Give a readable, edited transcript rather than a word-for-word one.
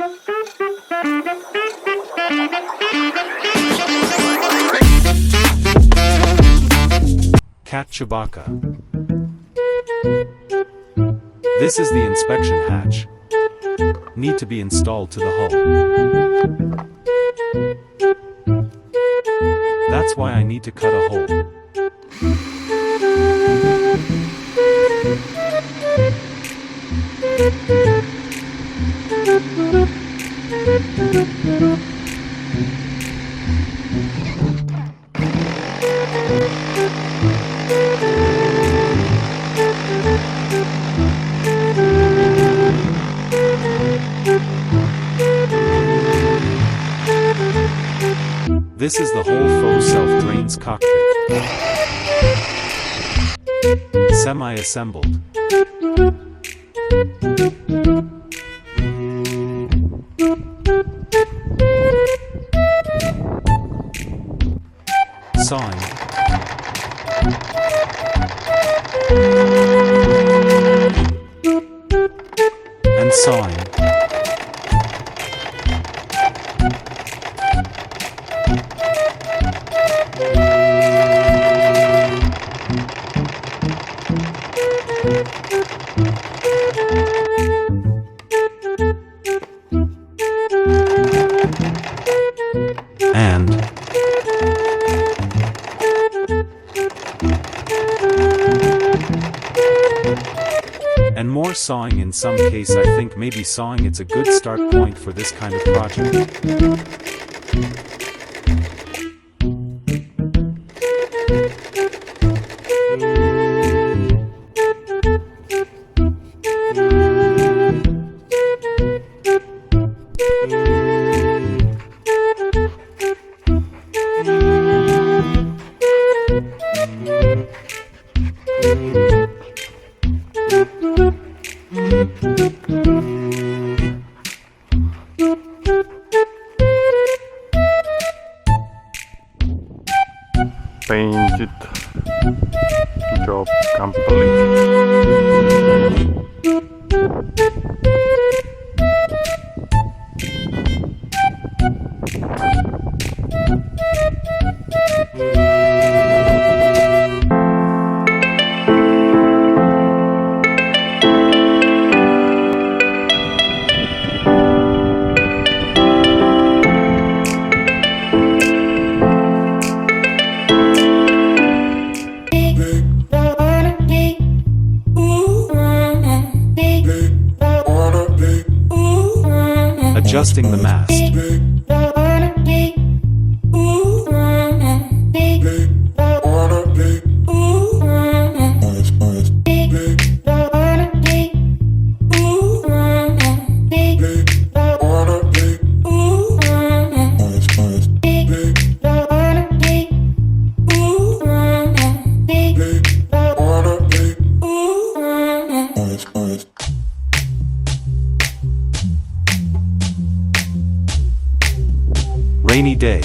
Cat Chewbacca. This is the inspection hatch. Need to be installed to the hull. That's why I need to cut a hole. This is the whole faux self-drains cockpit. Semi-assembled. Sawing. And sawing. And more sawing in some case. I think maybe sawing it's a good start point for this kind of project. Painted. Job complete. Adjusting the mast. Rainy day.